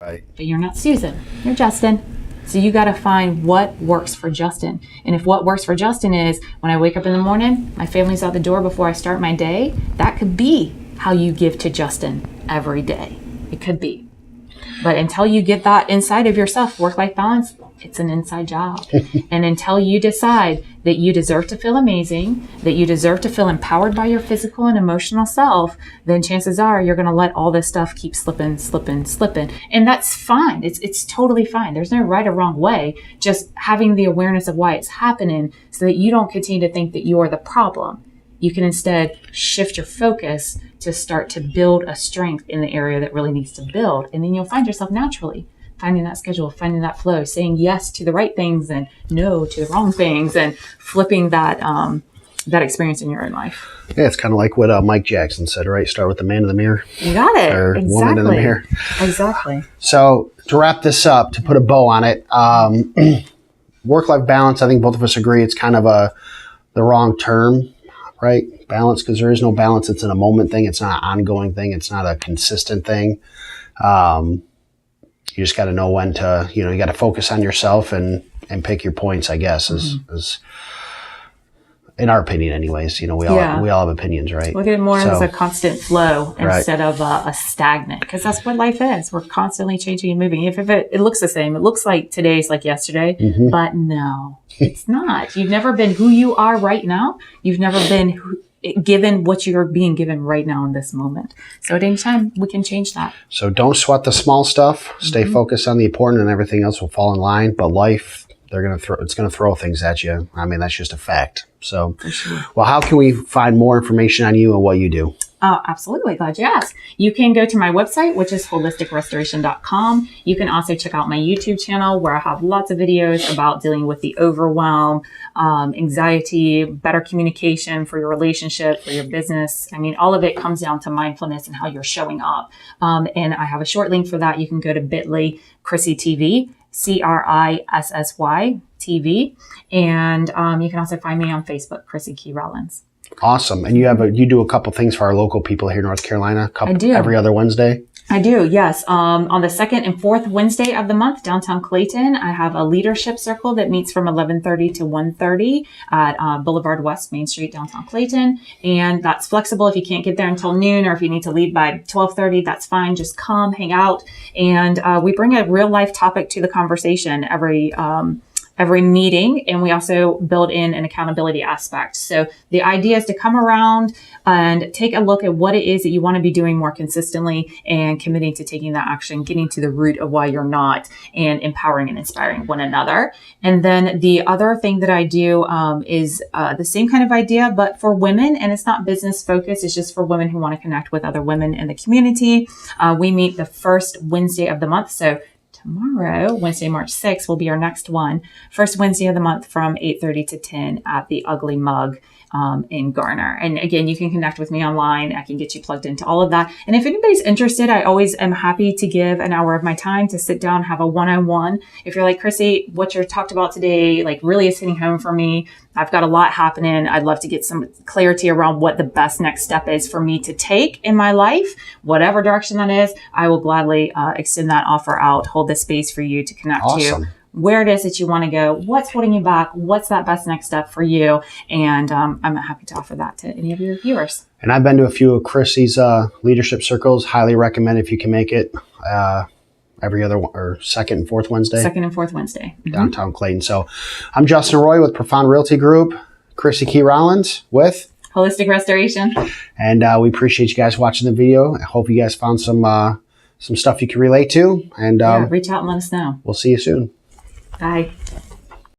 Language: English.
Right. But you're not Susan, you're Justin. So you got to find what works for Justin. And if what works for Justin is when I wake up in the morning, my family's out the door before I start my day, that could be how you give to Justin every day. It could be. But until you get that inside of yourself, work-life balance, it's an inside job. And until you decide that you deserve to feel amazing, that you deserve to feel empowered by your physical and emotional self, then chances are you're going to let all this stuff keep slipping. And that's fine. It's totally fine. There's no right or wrong way. Just having the awareness of why it's happening so that you don't continue to think that you're the problem. You can instead shift your focus to start to build a strength in the area that really needs to build. And then you'll find yourself naturally finding that schedule, finding that flow, saying yes to the right things and no to the wrong things, and flipping that experience in your own life. Yeah, it's kind of like what Mike Jackson said, right? Start with the man in the mirror. You got it. Or exactly. woman in the mirror. Exactly. So to wrap this up, to put a bow on it, work-life balance, I think both of us agree it's kind of the wrong term, right? Balance, because there is no balance. It's in a moment thing. It's not an ongoing thing. It's not a consistent thing. You just got to know when to, you got to focus on yourself and pick your points, I guess, is in our opinion anyways. We all have opinions, right? Look at it more as a constant flow instead of a stagnant, because that's what life is. We're constantly changing and moving. If it looks the same, it looks like today's like yesterday, but no, it's not. You've never been who you are right now. You've never been given what you're being given right now in this moment. So at any time, we can change that. So don't sweat the small stuff. Stay focused on the important, and everything else will fall in line. But life, it's going to throw things at you. I mean, that's just a fact. So, for sure. Well, how can we find more information on you and what you do? Oh, absolutely. Glad you asked. You can go to my website, which is holisticrestoration.com. You can also check out my YouTube channel, where I have lots of videos about dealing with the overwhelm, anxiety, better communication for your relationship, for your business. I mean, all of it comes down to mindfulness and how you're showing up. And I have a short link for that. You can go to bit.ly, Crissy Crissy TV. And you can also find me on Facebook, Crissy Key Rollins. Awesome. And you do a couple things for our local people here in North Carolina. I do. Every other Wednesday. I do, yes. On the second and fourth Wednesday of the month, downtown Clayton, I have a leadership circle that meets from 11:30 to 1:30 at Boulevard West, Main Street, downtown Clayton. And that's flexible. If you can't get there until noon, or if you need to leave by 12:30, that's fine. Just come, hang out. And we bring a real life topic to the conversation every meeting, and we also build in an accountability aspect. So the idea is to come around and take a look at what it is that you want to be doing more consistently, and committing to taking that action, getting to the root of why you're not, and empowering and inspiring one another. And then the other thing that I do is the same kind of idea, but for women, and it's not business focused. It's just for women who want to connect with other women in the community. We meet the first Wednesday of the month. So tomorrow, Wednesday, March 6th, will be our next one. First Wednesday of the month from 8:30 to 10 at the Ugly Mug in Garner. And again, you can connect with me online. I can get you plugged into all of that. And if anybody's interested, I always am happy to give an hour of my time to sit down, have a one-on-one. If you're like, Crissy, what you talked about today, like really is hitting home for me. I've got a lot happening. I'd love to get some clarity around what the best next step is for me to take in my life, whatever direction that is. I will gladly extend that offer out, hold the space for you to connect to where it is that you want to go, what's holding you back, what's that best next step for you. And I'm happy to offer that to any of your viewers. And I've been to a few of Crissy's leadership circles. Highly recommend if you can make it. Every other or second and fourth Wednesday. Second and fourth Wednesday. Downtown Clayton. So I'm Justin Roy with Profound Realty Group, Crissy Key Rollins with Holistic Restoration. And we appreciate you guys watching the video. I hope you guys found some stuff you can relate to. And reach out and let us know. We'll see you soon. Bye.